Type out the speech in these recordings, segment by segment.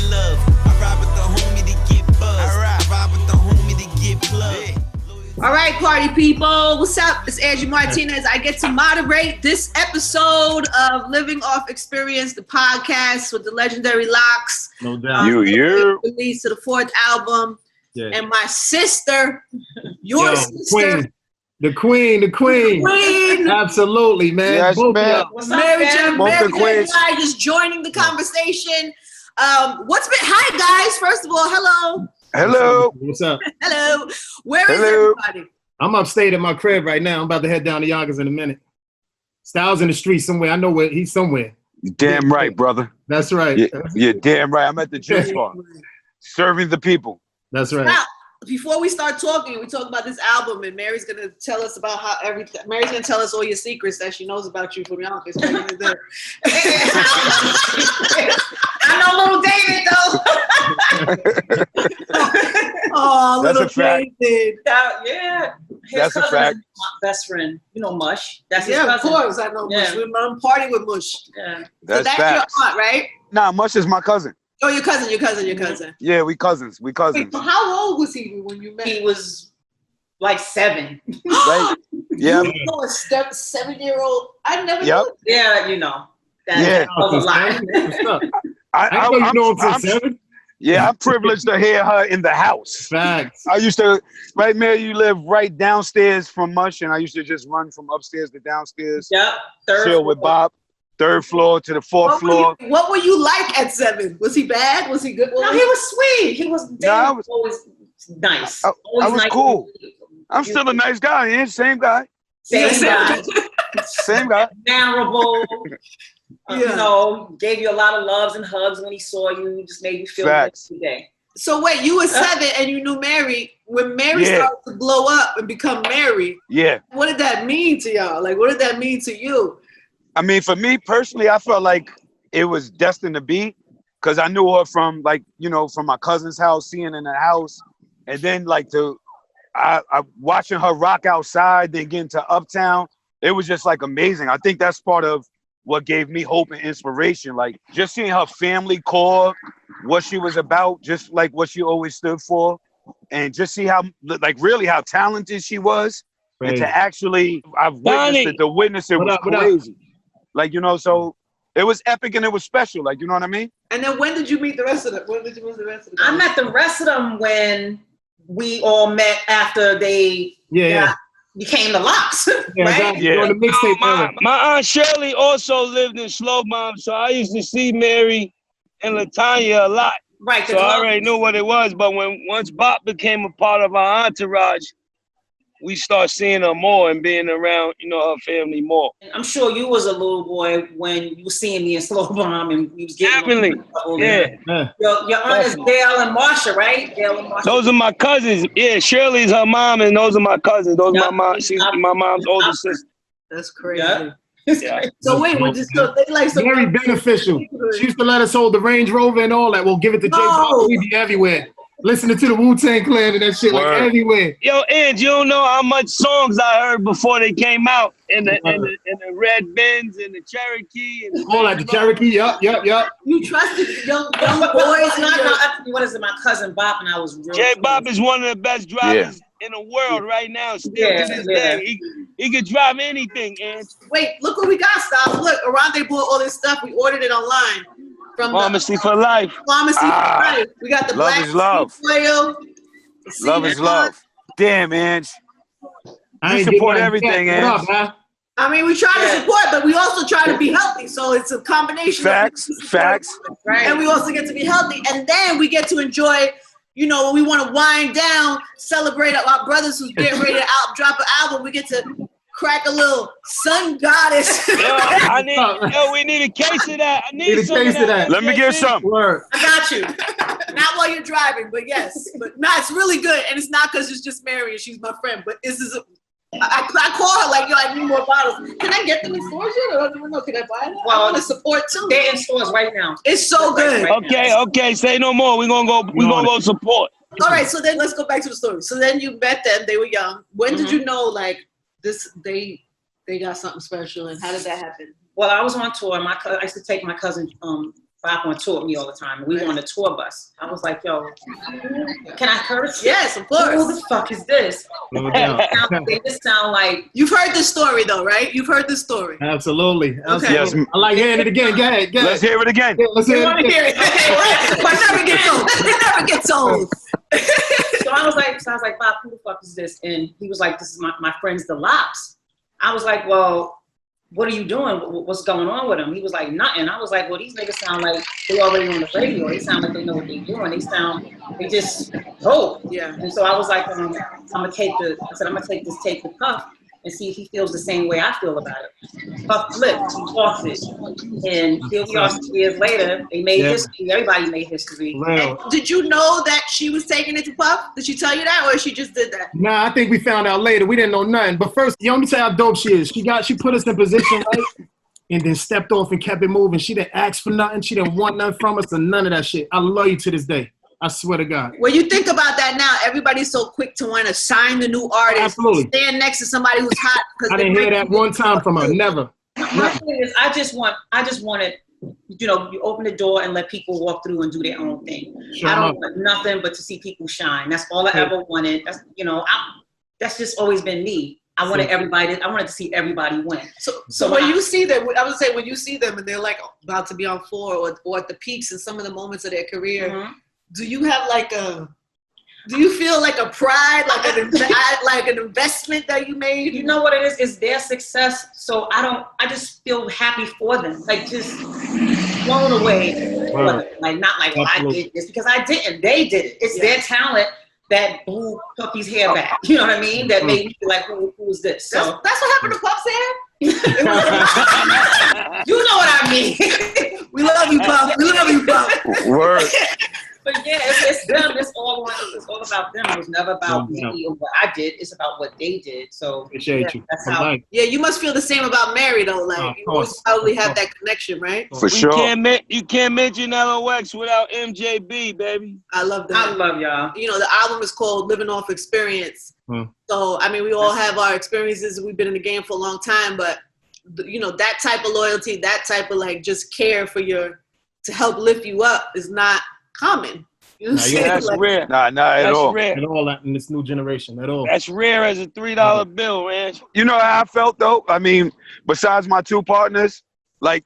love. I ride with the homie to get buzz. I ride with the homie to get plugged. All right, party people. What's up? It's Angie Martinez. I get to moderate this episode of Living Off Xperience, the podcast with the legendary LOX. No doubt. Release to the 4th album. Yeah. And my sister, your sister. The queen. Absolutely, man. Yes, Both man. Mary J. Blige just joining the conversation. Hi, guys. First of all, hello. Hello. What's up? Hello. Where is everybody? I'm upstate at my crib right now. I'm about to head down to Yonkers in a minute. Styles in the street somewhere. I know where he's somewhere. You're damn right, brother. That's right. You're damn right. I'm at the juice bar, serving the people. That's right. Now, before we start talking, we talk about this album, and Mary's gonna tell us about how everything. Mary's gonna tell us all your secrets that she knows about you from Yonkers. I know little David though. Oh, That's little a fact. David. Yeah. His That's a cousin fact. is my best friend. You know Mush. That's his Yeah, cousin. of course I know Mush. Yeah. I'm partying with Mush. Yeah. So That's that's facts. your aunt, right? Nah, Mush is my cousin. Oh, your cousin. Yeah, we cousins. Wait, so how old was he when you met? He was like 7. Right? Yeah. You know a 7-year-old. I never Yep. knew. Yeah, you know. Yeah. That was a lot. What's up? I you know him since 7. Yeah, I'm privileged to hear her in the house. Facts. I used to, right, Mary, you live right downstairs from Mush, and I used to just run from upstairs to downstairs. Yep. Chill with Bob. 3rd floor to the 4th floor. What were you like at 7? Was he bad? Was he good? No, he was sweet. He was, always nice. I Always was nice. cool. I'm still a nice guy, yeah. Same guy. Same guy. Same guy. Mannerable. Yeah. You know, gave you a lot of loves and hugs when he saw you. Just made you feel Facts. good today. So wait, you were 7 and you knew Mary. When Mary started to blow up and become Mary, Yeah. what did that mean to y'all? Like, what did that mean to you? I mean, for me personally, I felt like it was destined to be, because I knew her from, like, you know, from my cousin's house, seeing in the house, and then like I watching her rock outside, then getting to Uptown. It was just like amazing. I think that's part of what gave me hope and inspiration. Like just seeing her family core, what she was about, just like what she always stood for, and just see how, like, really how talented she was. Right. And to actually, I've witnessed it. To witness it was crazy. Like, you know, so it was epic and it was special. Like, you know what I mean? And then when did you meet the rest of them? When did you meet the rest of them? I met the rest of them when we all met after they became the LOX. Right? Yeah. The mixtape My aunt Shirley also lived in Slow Bomb, so I used to see Mary and LaTanya a lot. Right. So I already knew what it was. But once Bob became a part of our entourage, we start seeing her more and being around, you know, her family more. I'm sure you was a little boy when you were seeing me in Slow Bomb and we was getting Definitely. Yeah. Your aunt is Dale and Marsha, right? Dale and Marsha. Those are my cousins. Yeah, Shirley's her mom, and those are my cousins. Those are my mom. She's my mom's older sister. That's crazy. Yeah. So wait, they like some very beneficial. She used to let us hold the Range Rover and all that. We'll give it to Jay Bob. We'd be everywhere. Listening to the Wu-Tang Clan and that shit, like everywhere. Yo, Angie, you don't know how much songs I heard before they came out in the red Benz and the Cherokee and all that, the Cherokee. Yup. You trusted young boys. What is it? My cousin Bob and I was real. Jay Bob is one of the best drivers in the world right now. Still to this day, he could drive anything. And wait, look what we got, Styles. Look, Arande bought all this stuff. We ordered it online. From Pharmacy for Life. Pharmacy for Life. We got the love black is love. oil. Love is love. Damn, Ange. You support everything, Ange. I mean, we try to support, but we also try to be healthy. So it's a combination. Facts. Right. And we also get to be healthy. And then we get to enjoy, you know, when we want to wind down, celebrate our brothers who's getting ready to drop an album. We get to crack a little Sun Goddess. We need a case of that. I need some of that. Let me get some. I got you. Not while you're driving, but yes. But no, it's really good. And it's not because it's just Mary and she's my friend, but this is I call her like, yo, I need more bottles. Can I get them in stores yet? I don't even know. Can I buy them? Well, I want to support too. They're in stores right now. It's so good. Okay. Say no more. We're gonna go support. All right, so then let's go back to the story. So then you met them, they were young. When did you know like this they got something special, and how did that happen? Well, I was on tour. I used to take my cousin Bob taught me all the time. We were on a tour bus. I was like, yo, can I curse? Yes, of course. Who the fuck is this? They just sound like... You've heard this story though, right? You've heard this story. Absolutely. Okay. Yes. I like hearing it again. Go ahead. Let's hear it again. Yeah, let's hear You it want to again. hear it? Okay, but never gets old. It never gets old. So I was like, Bob, who the fuck is this? And he was like, this is my friends, the LOX. I was like, well, what are you doing? What's going on with them? He was like, nothing. I was like, well, these niggas sound like they already on the radio. They sound like they know what they're doing. They just hope. Yeah. And so I was like, I'm gonna take this tape to Puff and see if he feels the same way I feel about it. Puff flipped, he lost it. And here we are 6 years later, they made history. Everybody made history. Did you know that she was taking it to Puff? Did she tell you that, or she just did that? Nah, I think we found out later. We didn't know nothing. But first, let me tell you how dope she is. She put us in position, right? And then stepped off and kept it moving. She didn't ask for nothing. She didn't want nothing from us or none of that shit. I love you to this day. I swear to God. When you think about that now, everybody's so quick to want to sign the new artist. Absolutely. Stand next to somebody who's hot. I didn't hear that one time from her. Never. My thing is, I just wanted, you open the door and let people walk through and do their own thing. Sure I don't enough. want nothing but to see people shine. That's all I ever wanted. That's just always been me. I wanted to see everybody win. So when you see them, I would say when you see them and they're like about to be on floor or at the peaks in some of the moments of their career, do you have do you feel like a pride, like an investment that you made? You know what it is? It's their success. So I just feel happy for them. Like just blown away. Right. Like not like, well, I did this because I didn't. They did it. It's their talent that blew Puffy's hair back. You know what I mean? That made me feel like, who is this? So that's what happened to Puff's hair? You know what I mean. We love you, Puff. We love you, Puff. Word. But yeah, it's them. It's all about them. It was never about me or what I did. It's about what they did. So Appreciate you. that's how. Yeah, you must feel the same about Mary though. Like you always probably have that connection, right? For sure. You can't mention LOX without MJB, baby. I love that. I love y'all. The album is called Living Off Xperience. So I mean, we all have our experiences. We've been in the game for a long time, but that type of loyalty, that type of like just care for to help lift you up is not common. That's rare. Not at all. Rare. At all in this new generation, at all. That's rare as a $3 bill, man. You know how I felt though? I mean, besides my two partners, like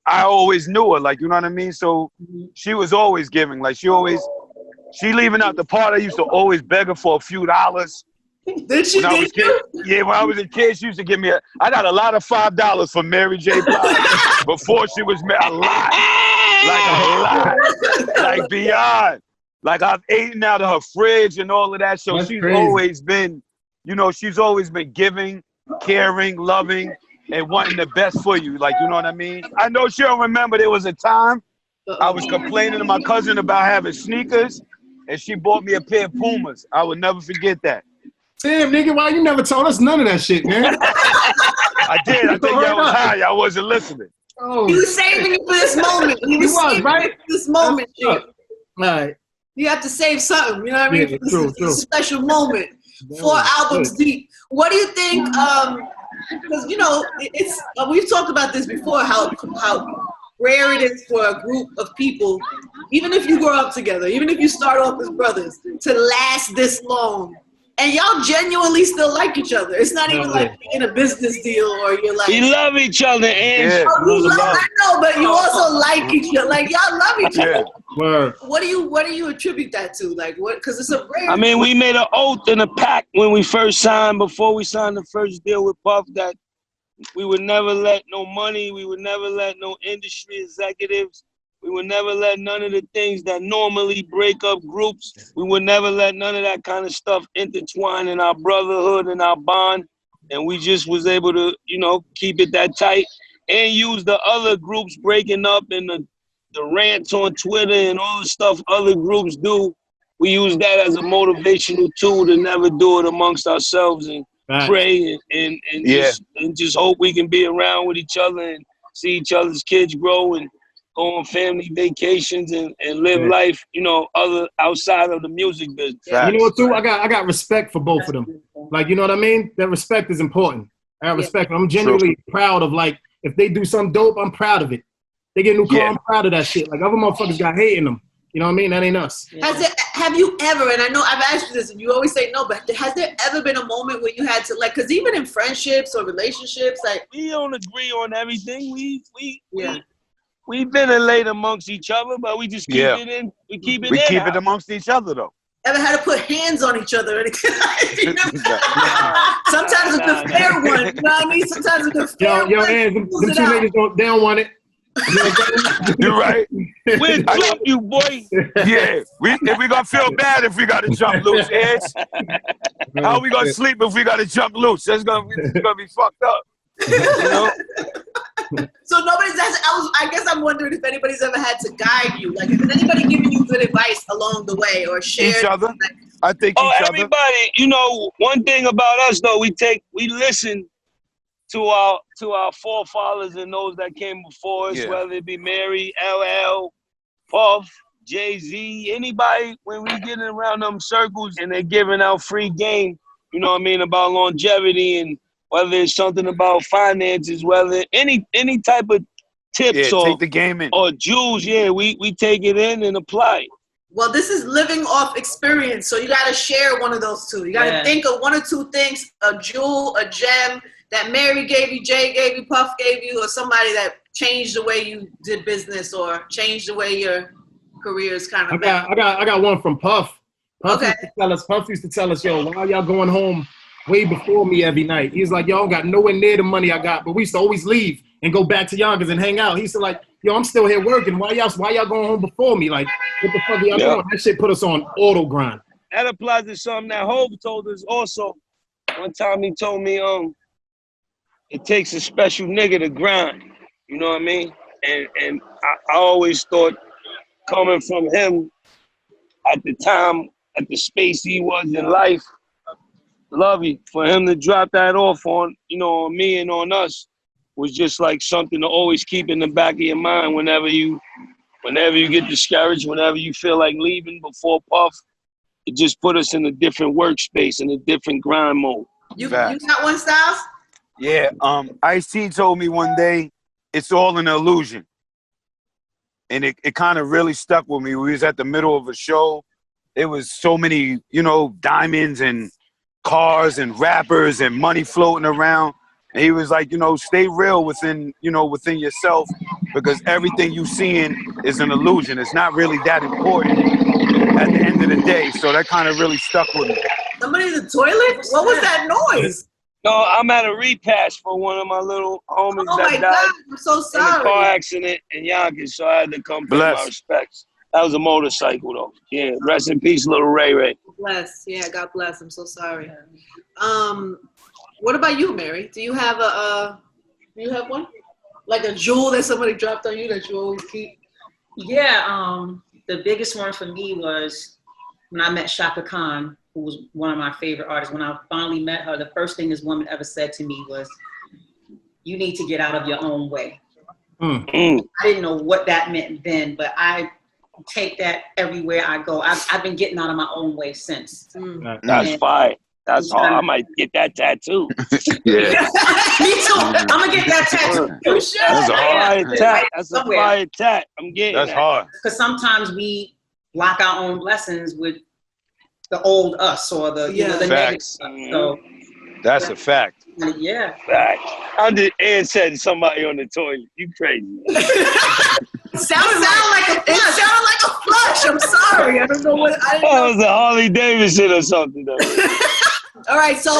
I always knew her, like, you know what I mean? So she was always giving. Like she leaving out the part, I used to always beg her for a few dollars. Did she? Yeah, when I was a kid, she used to give me I got a lot of $5 from Mary J. Blige before she was married. A lot. Like beyond. Like I've eaten out of her fridge and all of that. So That's she's crazy. always been, she's always been giving, caring, loving, and wanting the best for you. Like, you know what I mean? I know she don't remember there was a time I was complaining to my cousin about having sneakers, and she bought me a pair of Pumas. I would never forget that. Damn, nigga, why you never told us none of that shit, man? I did. I think y'all was high. Y'all wasn't listening. Oh, He was saving you for this moment. He was saving right? you for this moment. G. All right. You have to save something. You know what I mean? Yeah, This true, is true. a special moment. 4 albums deep. What do you think? Because we've talked about this before. How rare it is for a group of people, even if you grow up together, even if you start off as brothers, to last this long. And y'all genuinely still like each other. It's not even like in a business deal or you're like. We love each other, Angie. Yeah. I know, but you also like each other. Like y'all love each other. Word. What do you attribute that to? Like what? Because it's a rare. I mean, we made an oath and a pact when we first signed, before we signed the first deal with Puff, that we would never let no money, we would never let no industry executives, we would never let none of the things that normally break up groups, we would never let none of that kind of stuff intertwine in our brotherhood and our bond. And we just was able to, keep it that tight and use the other groups breaking up and the rants on Twitter and all the stuff other groups do. We use that as a motivational tool to never do it amongst ourselves and pray and just hope we can be around with each other and see each other's kids grow and go on family vacations and live life, other outside of the music business. You know what, too? I got respect for both of them. Like, you know what I mean? That respect is important. I got respect. I'm genuinely proud of, like, if they do something dope, I'm proud of it. They get a new car. Yeah. I'm proud of that shit. Like other motherfuckers got hating them. You know what I mean? That ain't car. I'm proud of that shit. Like other motherfuckers got hating them. You know what I mean? That ain't us. Have you ever, and I know I've asked you this and you always say no, but has there ever been a moment where you had to like, because even in friendships or relationships, like We don't agree on everything. We ventilate amongst each other, but we just keep it in. We keep it We in. keep it amongst each other though. ever had to put hands on each other? Sometimes a good fair one, you know what I mean? Sometimes a good fair Yo, one. man, them two niggas they don't want it. You're right. We'll jump you, boy. Yeah. If we gonna feel bad if we gotta jump loose, Edge. How we gonna sleep if we gotta jump loose? It's gonna be fucked up. You know? So I guess I'm wondering if anybody's ever had to guide you. Like, has anybody given you good advice along the way or shared? Each other. I think each other. Everybody, you know, one thing about us though, we listen to our forefathers and those that came before us, whether it be Mary, LL, Puff, Jay-Z, anybody, when we get around them circles and they're giving out free game, you know what I mean, about longevity and whether it's something about finances, whether any type of tips take the game in. or jewels, we take it in and apply it. Well, this is Living Off Xperience, so you got to share one of those two. You got to think of one or two things, a jewel, a gem that Mary gave you, Jay gave you, Puff gave you, or somebody that changed the way you did business or changed the way your career is kind of. I got one from Puff. Puff used to tell us, yo, why y'all going home way before me every night? He's like, y'all got nowhere near the money I got, but we used to always leave and go back to Yonkers and hang out. He said, like, yo, I'm still here working. Why y'all going home before me? Like, what the fuck are y'all doing? That shit put us on auto grind. That applies to something that Hope told us also. One time he told me, it takes a special nigga to grind. You know what I mean? And I always thought, coming from him at the time, at the space he was in life, love you, for him to drop that off on, you know, on me and on us was just like something to always keep in the back of your mind whenever you get discouraged, whenever you feel like leaving before Puff. It just put us in a different workspace, in a different grind mode. You got one, Styles? Yeah, Ice-T told me one day, it's all an illusion. And it kind of really stuck with me. We was at the middle of a show. There was so many, you know, diamonds and cars and rappers and money floating around. And he was like, you know, stay real within yourself, because everything you seeing is an illusion. It's not really that important at the end of the day. So that kind of really stuck with me. Somebody in the toilet? What was that noise? No, I'm at a repast for one of my little homies that died. God, I'm so sorry. In a car accident in Yonkers, so I had to come pay my respects. That was a motorcycle, though. Yeah, rest in peace, little Ray Ray. Bless. Yeah, God bless. I'm so sorry. What about you, Mary? Do you have one? Like a jewel that somebody dropped on you that you always keep? Yeah, the biggest one for me was when I met Shaka Khan, who was one of my favorite artists. When I finally met her, the first thing this woman ever said to me was, you need to get out of your own way. I didn't know what that meant then, but I take that everywhere I go. I've been getting out of my own way since. That's fine. That's hard. I might get that tattoo. Yeah. Me too. I'm gonna get that tattoo. You should. That's a fire tat. That's a fire tat. I'm getting That's hard. Because sometimes we block our own blessings with the old us or the the negative stuff. So that's a fact. Yeah. Fact. Ann said somebody on the toilet. You crazy. It sounded like a flush. I'm sorry. I don't know what. That was a Harley Davidson or something, though. All right, so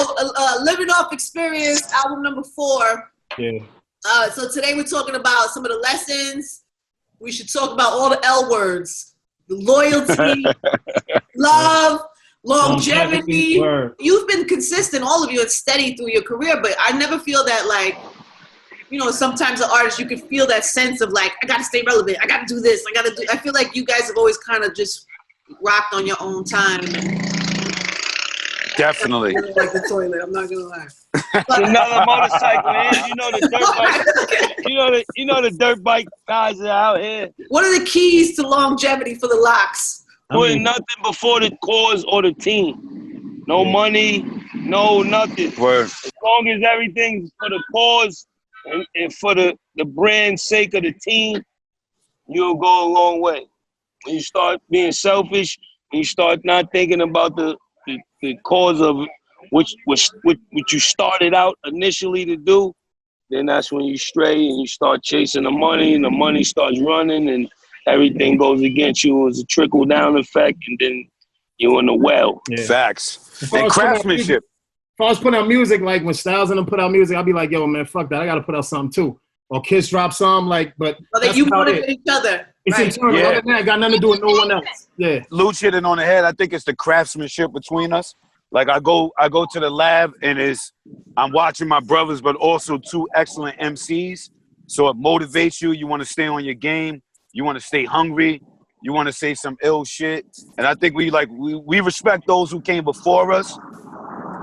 Living Off Xperience, album number 4. Yeah. So today we're talking about some of the lessons. We should talk about all the L words: the loyalty, love, longevity. You've been consistent, all of you, and steady through your career, but I never feel that, like, you know, sometimes an artist, you can feel that sense of like, I gotta stay relevant, I gotta do this, I feel like you guys have always kind of just rocked on your own time. Definitely. Like the toilet, I'm not gonna lie. Another motorcycle, man. You know the dirt bike. You know the dirt bike guys are out here. What are the keys to longevity for the LOX? Putting nothing before the cause or the team. No money, no nothing. Word. As long as everything's for the cause and for the brand's sake of the team, you'll go a long way. When you start being selfish, when you start not thinking about the cause of which you started out initially to do, then that's when you stray and you start chasing the money, and the money starts running, and everything goes against you. It's a trickle down effect, and then you're in the well. Yeah. Facts. And craftsmanship. If I was putting out music, like when Styles and them put out music, I'd be like, yo, man, fuck that. I got to put out something too. Or Kiss drop some, like, but. Well, then you motivate each other. It's right. internal. Yeah. Other than that, got nothing to do with no one else. Yeah. Luch hit it on the head. I think it's the craftsmanship between us. Like I go to the lab and I'm watching my brothers, but also two excellent MCs. So it motivates you. You want to stay on your game. You want to stay hungry. You want to say some ill shit. And I think we respect those who came before us,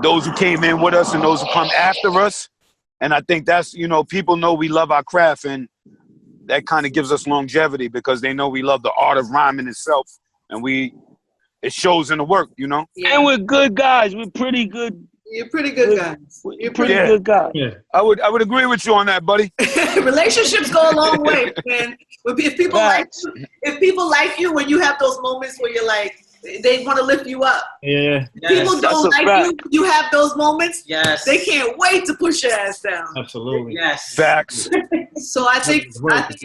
those who came in with us, and those who come after us. And I think that's, people know we love our craft, and that kind of gives us longevity because they know we love the art of rhyming itself, and it shows in the work, Yeah. And we're good guys. We're pretty good. You're pretty good guys. You're pretty good guys. Yeah. I would agree with you on that, buddy. Relationships go a long way, man. If people like you when you have those moments where you're like, they want to lift you up. Yeah. People don't like you when you have those moments. Yes. They can't wait to push your ass down. Absolutely. Yes. Facts. So I think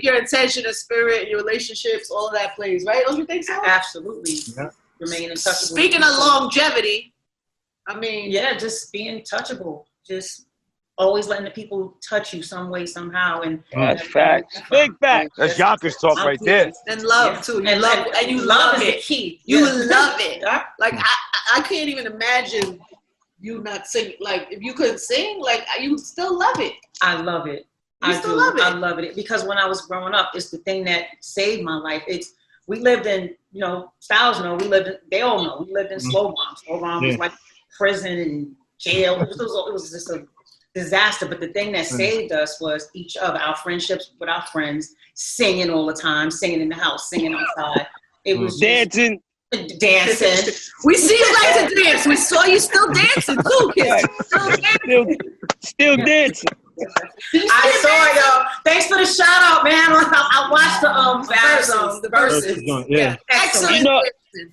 your intention and spirit, your relationships, all of that plays, right? Don't you think so? Absolutely. Yeah. Remain in touch. Speaking of longevity, I mean, yeah, just being touchable, just always letting the people touch you some way, somehow, and That's facts. Big facts. That's Yonkers talk right there. and love too. You love is it. the key. You Yeah. love it. Yeah. Like I can't even imagine you not singing. Like if you couldn't sing, like you still love it. I love it. You still love it. I love it because when I was growing up, it's the thing that saved my life. We lived in, Styles know, they all know, we lived in Slow Bomb. Slow Bomb was like prison and jail. It was just a disaster. But the thing that saved us was each other, our friendships with our friends, singing all the time, singing in the house, singing outside. It was dancing. Dancing. We see you like to dance. We saw you still dancing too, kids. Still dancing. I saw y'all. Thanks for the shout out, man. I watched the verses. Yeah. Excellent.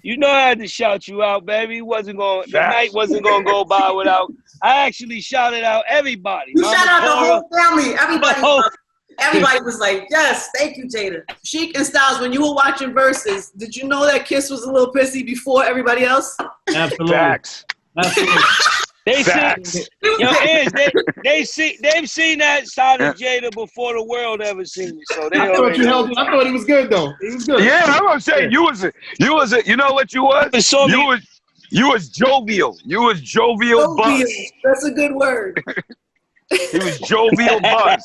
You know I had to shout you out, baby. The night wasn't gonna go by without. I actually shouted out everybody. You shout out the whole family. Everybody was like, yes, thank you, Jada. Sheik and Styles, when you were watching Versus, did you know that Kiss was a little pissy before everybody else? Absolutely. Facts. Absolutely. They Facts. they've seen that side of Jada before the world ever seen it. So they I thought he was good though. He was good. Yeah, I'm gonna say you was you know what you was? You was jovial. You was jovial buzz. That's a good word. He was jovial buzz.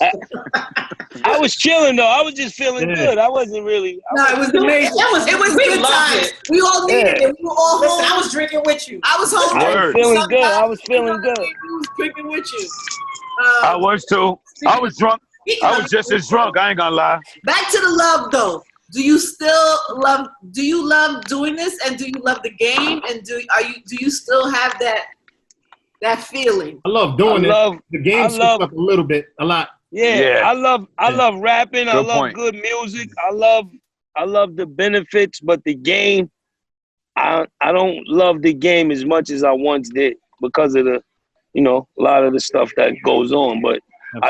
I was chilling though. I was just feeling good. I wasn't really. It was amazing. It was good times. We all needed it. We were all home. I was drinking with you. I was home. I was feeling good. We was drinking with you. I was too. I was drunk. I was just as drunk. I ain't gonna lie. Back to the love though. Do you love doing this, and do you love the game, and do you still have that feeling? I love doing it. The game switched up a little bit, a lot. Yeah. I love rapping. I love point. good music. I love the benefits, but the game, I don't love the game as much as I once did because of the, a lot of the stuff that goes on. But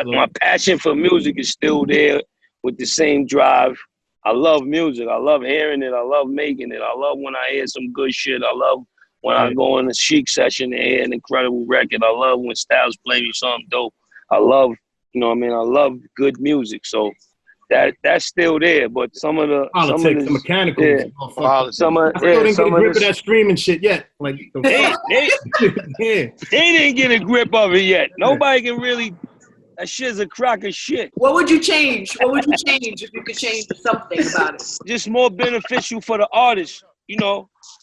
my passion for music is still there with the same drive. I love music. I love hearing it. I love making it. I love when I hear some good shit. I love when I go in a Chic session and hear an incredible record. I love when Styles play me something dope. I love, I love good music. So that's still there. But some of the mechanicals. Some of that streaming shit yet. Like they didn't get a grip of it yet. Nobody can really. That shit's a crock of shit. What would you change? What would you change if you could change something about it? Just more beneficial for the artist.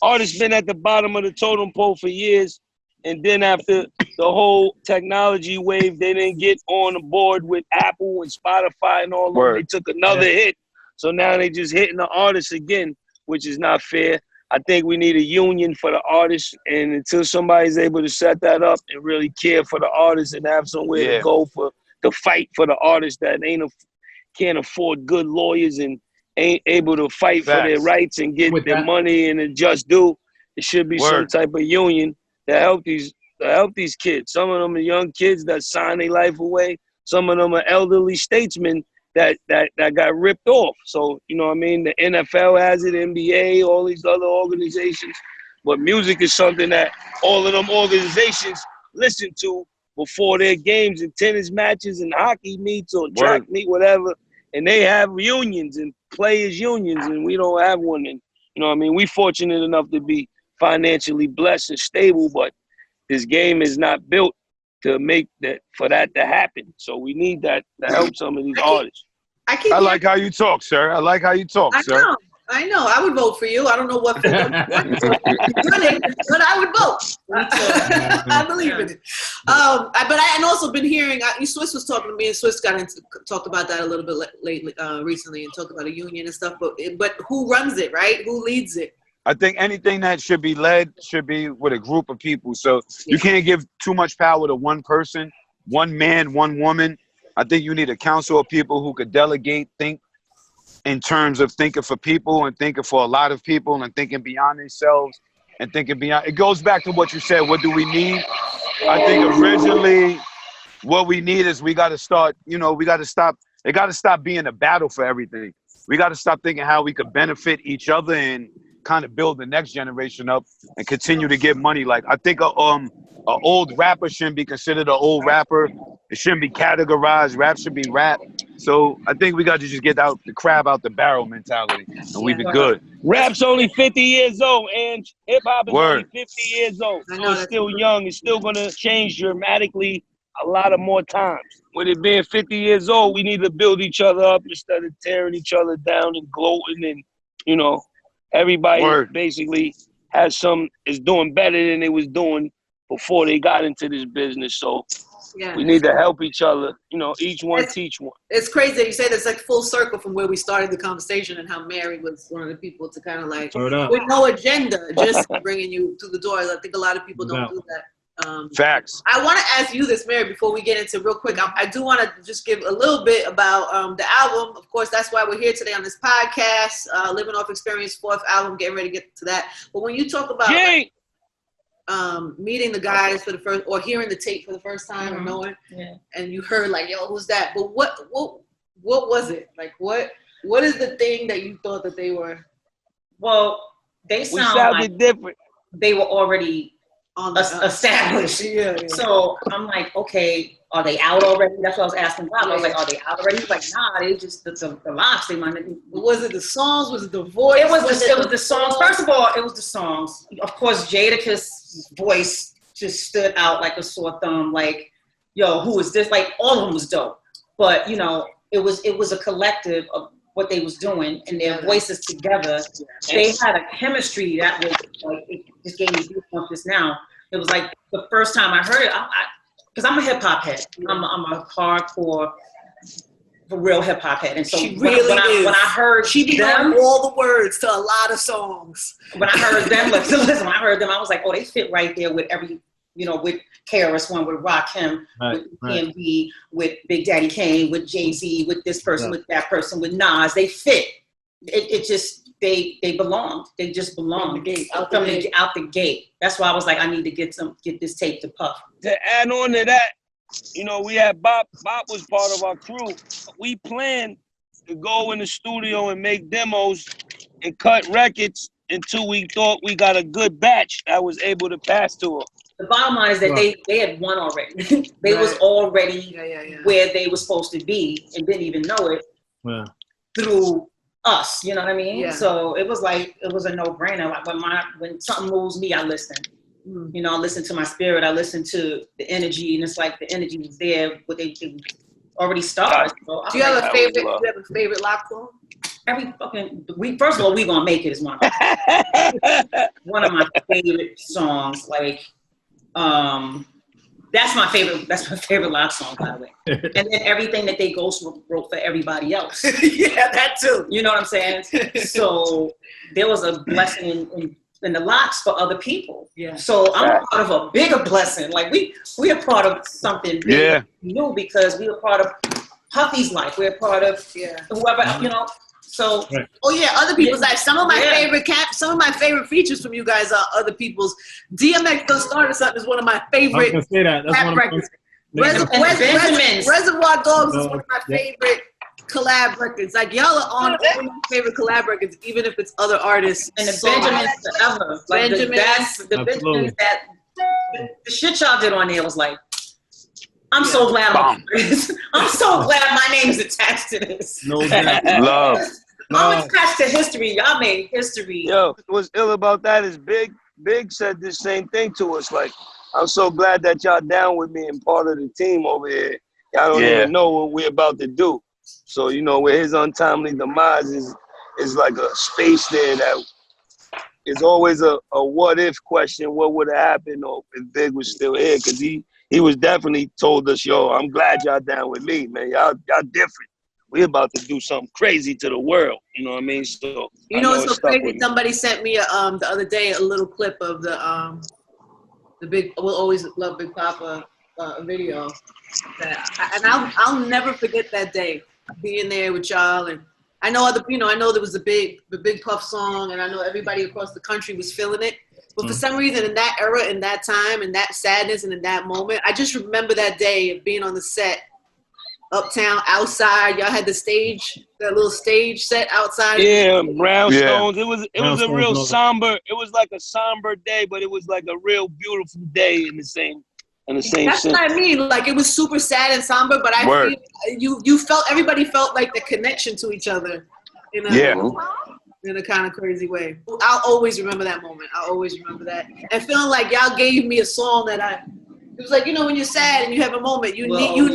Artists been at the bottom of the totem pole for years. And then after the whole technology wave, they didn't get on the board with Apple and Spotify and all of them. They took another hit. So now they just hitting the artists again, which is not fair. I think we need a union for the artists. And until somebody's able to set that up and really care for the artists and have somewhere to go to fight for the artists that can't afford good lawyers and ain't able to fight for their rights and get their money and a just due. It should be some type of union to help these kids. Some of them are young kids that sign their life away. Some of them are elderly statesmen that got ripped off. So, you know what I mean? The NFL has it, NBA, all these other organizations. But music is something that all of them organizations listen to before their games and tennis matches and hockey meets or track meet, whatever. And they have unions and players unions, and we don't have one. And, you know what I mean? We fortunate enough to be financially blessed and stable, but this game is not built to make that for that to happen. So we need that to help some of these artists. I like how you talk, sir. I like how you talk, sir. I know. I would vote for you. I don't know what for, but I would vote. I believe in it. But I also been hearing. Swiss was talking to me, and Swiss talked about that a little bit lately, recently, and talked about a union and stuff. But who runs it, right? Who leads it? I think anything that should be led should be with a group of people. So you can't give too much power to one person, one man, one woman. I think you need a council of people who could delegate, think in terms of thinking for people and thinking for a lot of people and thinking beyond themselves and thinking beyond. It goes back to what you said. What do we need? I think originally what we need is we got to start, we got to stop. It got to stop being a battle for everything. We got to stop thinking how we could benefit each other and kind of build the next generation up and continue to get money. Like, I think an old rapper shouldn't be considered an old rapper. It shouldn't be categorized. Rap should be rap. So I think we got to just get out the crab out the barrel mentality, and we be good. Rap's only 50 years old, and hip-hop is only 50 years old. So it's still young. It's still going to change dramatically a lot of more times. With it being 50 years old, we need to build each other up instead of tearing each other down and gloating and, everybody basically is doing better than they was doing before they got into this business. So we need to help each other, each one teach one. It's crazy that you say that's like full circle from where we started the conversation and how Mary was one of the people to kind of like, with no agenda, just bringing you to the doors. I think a lot of people don't do that. Facts. I want to ask you this, Mary, before we get into real quick. I do want to just give a little bit about the album. Of course, that's why we're here today on this podcast. Living Off Xperience, 4th album. Getting ready to get to that. But when you talk about meeting the guys for the first, or hearing the tape for the first time, or knowing, and you heard like, yo, who's that? But what was it? Like, what is the thing that you thought that they were? Well, they sounded different. They were already established. So I'm like, okay, are they out already? That's what I was asking Bob. I was like, are they out already? He's like, nah, they just the LOX. They might. Was it the songs? Was it the voice? It was the songs. First of all, it was the songs. Of course, Jadakiss' voice just stood out like a sore thumb. Like, yo, who is this? Like, all of them was dope. But it was a collective of what they was doing and their voices together. They had a chemistry that was like, it just gave me goosebumps just now. It was like the first time I heard it, because I'm a hip hop head. I'm a hardcore, for real hip hop head. And so when I heard she began all the words to a lot of songs. When I heard them, listen, when I heard them, I was like, oh, they fit right there with every, with KRS-One, with Rakim, with PNB, with Big Daddy Kane, with Jay-Z, with this person, with that person, with Nas. They fit. It just, they belonged. They just belonged out the gate. That's why I was like, I need to get this tape to Puff. To add on to that, we had Bob. Bob was part of our crew. We planned to go in the studio and make demos and cut records until we thought we got a good batch that was able to pass to them. The bottom line is that they had won already. They was already where they were supposed to be and didn't even know it through us. You know what I mean? Yeah. So it was a no-brainer. Like when something moves me, I listen. I listen to my spirit. I listen to the energy, and it's like the energy was there, but they already started. So do you have a favorite? Do you have a favorite LOX song? Every fucking first of all, We Gonna Make It is one of my favorite songs. Like, that's my favorite. That's my favorite LOX song, by the way. And then everything that they Ghost wrote for everybody else. Yeah, that too. You know what I'm saying? So there was a blessing in the LOX for other people. Yeah. So I'm a part of a bigger blessing. Like we are part of something big new because we are part of Puffy's life. We're part of whoever So Oh yeah, other people's like some of my Yeah. some of my favorite features from you guys are other people's. DMX Done Started Something is one of my I was favorite gonna say that. That's rap one of records. Benjamin's. Reservoir Dogs is one of my Yeah. favorite collab records. Like y'all are on all my favorite collab records, even if it's other artists. And the songs. Benjamins forever. Like Benjamin. the Absolutely. Benjamins that the shit y'all did on there was like, I'm so glad I'm so glad my name's attached to this. No doubt. Love. I'm attached to history. Y'all made history. Yo, what's ill about that is Big said the same thing to us. Like, I'm so glad that y'all down with me and part of the team over here. Y'all don't even know what we're about to do. So, you know, with his untimely demise is like a space there that is always a what if question. What would have happened if Big was still here? Because he was definitely told us, yo, I'm glad y'all down with me, man. Y'all different. We about to do something crazy to the world. You know what I mean? So You know what's so crazy? Somebody sent me the other day a little clip of the big We'll Always Love Big Papa video. I'll never forget that day being there with y'all, and I know I know there was the Big Puff song, and I know everybody across the country was feeling it. But for some reason, in that era, in that time, in that sadness, and in that moment, I just remember that day of being on the set. Uptown, outside, y'all had that little stage set outside. Yeah, brownstones. It was a real Brownstones. somber. It was like a somber day, but it was like a real beautiful day in the same That's sense. what I mean. Like it was super sad and somber, but I feel you felt everybody felt like the connection to each other in a kind of crazy way. I'll always remember that moment. I'll always remember that, and feeling like y'all gave me a song that it was like, you know, when you're sad and you have a moment, you need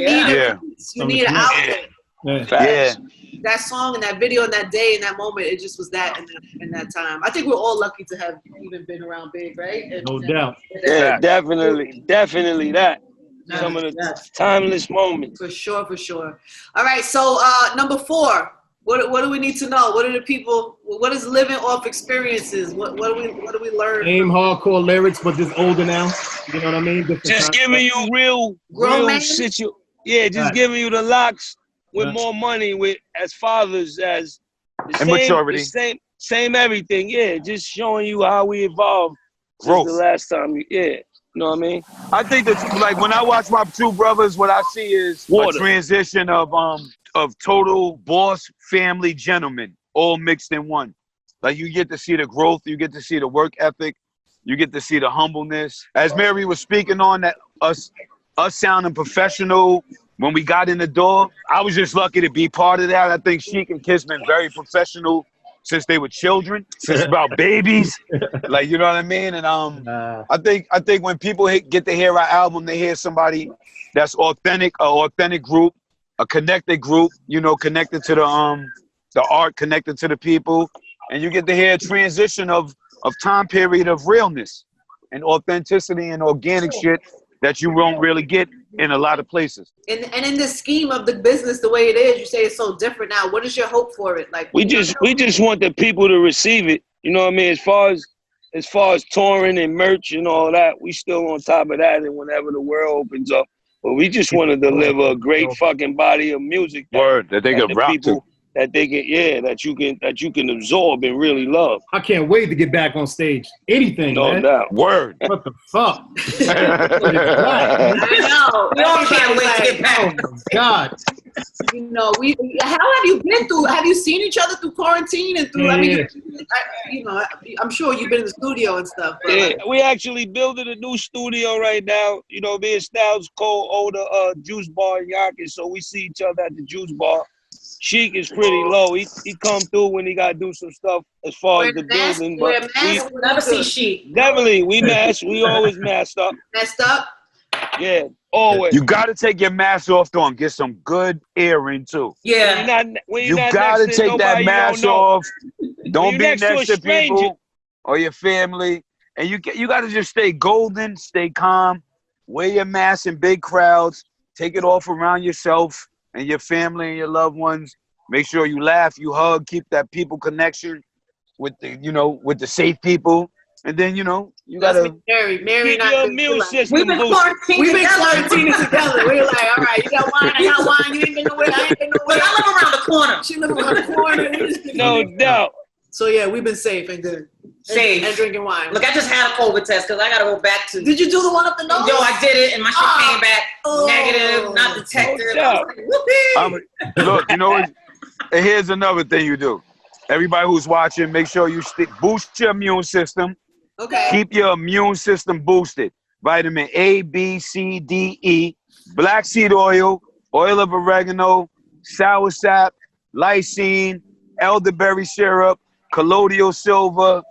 an outlet. Yeah. That song and that video and that day and that moment, it just was that in that time. I think we're all lucky to have even been around Big, right? No doubt. Yeah, definitely that. Some of the timeless moments. For sure. All right, so number 4. What do we need to know? What are the people? What is living off experiences? What do we learn? Same hardcore lyrics, but just older now. You know what I mean? Just giving you real situation. Yeah, just giving you the LOX with more money, with as fathers, as the maturity. Same everything. Yeah, just showing you how we evolved since the last time. You know what I mean? I think that, like, when I watch my two brothers, what I see is a transition of total boss family gentlemen all mixed in one. Like, you get to see the growth, you get to see the work ethic, you get to see the humbleness. As Mary was speaking on, that us sounding professional when we got in the door, I was just lucky to be part of that. I think Sheik and Kiss been very professional since they were children, since about babies. Like, you know what I mean? And I think when people get to hear our album, they hear somebody that's authentic, an authentic group, a connected group, you know, connected to the art, connected to the people, and you get to hear a transition of time period of realness and authenticity and organic shit that you won't really get in a lot of places. And in the scheme of the business, the way it is, you say it's so different now. What is your hope for it? Like we just want the people to receive it. You know what I mean? As far as touring and merch and all that, we still on top of that. And whenever the world opens up, but we just want to deliver a great fucking body of music that they can rock to. That they can, that you can absorb and really love. I can't wait to get back on stage. Anything, man. No doubt. Word. What the fuck? I know. We all can't wait to get back. Oh my God. You know, how have you been through? Have you seen each other through quarantine and through? Yeah. I mean, you know, I'm sure you've been in the studio and stuff. But Yeah, we actually building a new studio right now. You know, me and Styles co-own a juice bar in Yonkers, so we see each other at the juice bar. Sheik is pretty low. He come through when he got to do some stuff as far as the building. But we never see Sheik. Definitely, we mask. We always masked up. Messed up. Yeah, always. You got to take your mask off, though, and get some good air in, too. Yeah. You got to take that mask off. Don't be next to people or your family. And you got to just stay golden, stay calm, wear your mask in big crowds, take it off around yourself and your family and your loved ones. Make sure you laugh, you hug, keep that people connection with the, with the safe people. and then you That's gotta. Mary Keep and your I. immune system We've been boosted. quarantined We've been together. quarantining together. We're like, all right, you got wine, I got wine. You ain't been nowhere, I ain't been But nowhere. I live around the corner. She live around the corner. We just been No doubt. So yeah, we've been safe and good. Safe. And drinking wine. Look, I just had a COVID test because I got to go back to. Did you do the one up the nose? Yo, I did it, and my shit came back negative, not Oh, detected. yeah. I was like, whoopee. Look, and here's another thing you do. Everybody who's watching, make sure you boost your immune system. Okay. Keep your immune system boosted. Vitamin A, B, C, D, E, black seed oil, oil of oregano, sour sap, lysine, elderberry syrup, colloidal silver.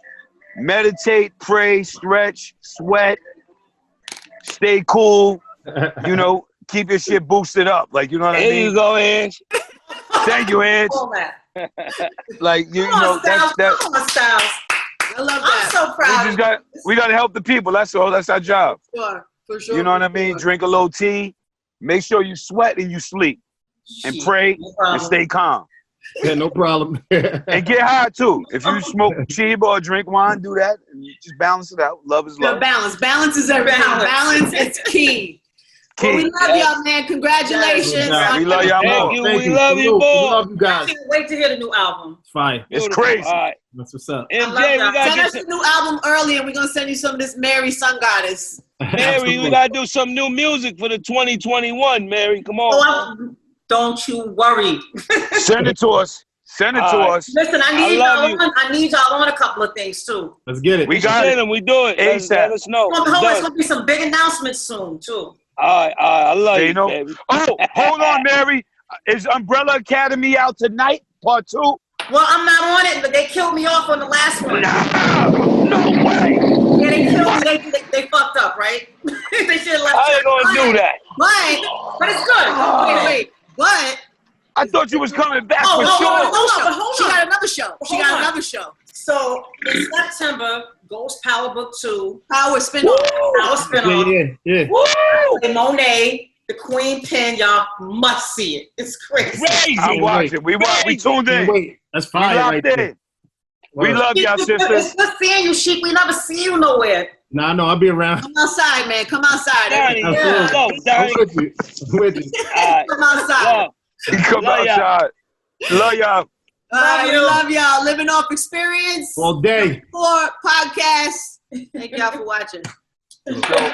Meditate, pray, stretch, sweat, stay cool. Keep your shit boosted up. Like, you know what I There mean? you go, Ange. Thank you, Ange. All that. Like, Come on, Styles. Come on, Styles. I love I'm that. so proud. we gotta help the people. That's all. That's our job. For sure. You know what I mean? Sure. Drink a little tea. Make sure you sweat and you sleep. And Shit, pray no problem. and stay calm. Yeah, no problem. And get high too. If you smoke Chiba or drink wine, do that. And you just balance it out. Love is Good love. balance. Balance is everything. Balance is key. Well, we love y'all, man. Congratulations. Yes. We love y'all Thank more. you. Thank We love you We more. love you I guys. can't wait to hear the new album. It's fire. It's Beautiful. crazy. All right. That's what's up. MJ, love we that. gotta Send get us the new album early, and we're gonna send you some of this Mary Sun Goddess. Mary, we gotta do some new music for the 2021. Mary, come on. Don't you worry. Send it to us. Send it to All right. us. Listen, I need y'all on a couple of things too. Let's get it. We got Send it. them. We do it. ASAP. Let us know. There's gonna be some big announcements soon too. All right. I love They you, know. baby. Oh, hold on, Mary. Is Umbrella Academy out tonight? Part 2? Well, I'm not on it, but they killed me off on the last one. No way. Yeah, they killed me. They fucked up, right? They should have left. How you gonna do that? But it's good. Wait. But I thought you was coming back Oh, for hold sure. on, hold on. she got another show. Hold on. So in September, Ghost Power Book 2. Power spin-off. Yeah. And Monet, the Queen Pin, y'all must see it. It's crazy. Crazy. I'm watching. We tuned in. Wait, that's We fire locked right in. there. We love y'all, sisters. It's good seeing you, Sheik. We never see you nowhere. Nah, no, I'll be around. Come outside, man. Come outside. Donnie, Yeah. go, I'm Donnie. with you. I'm with you. All right. Come outside. Love. Come Love y'all. outside. Love y'all. All right, we you. love y'all. Living Off Xperience. All day. For podcast. Thank y'all for watching. So,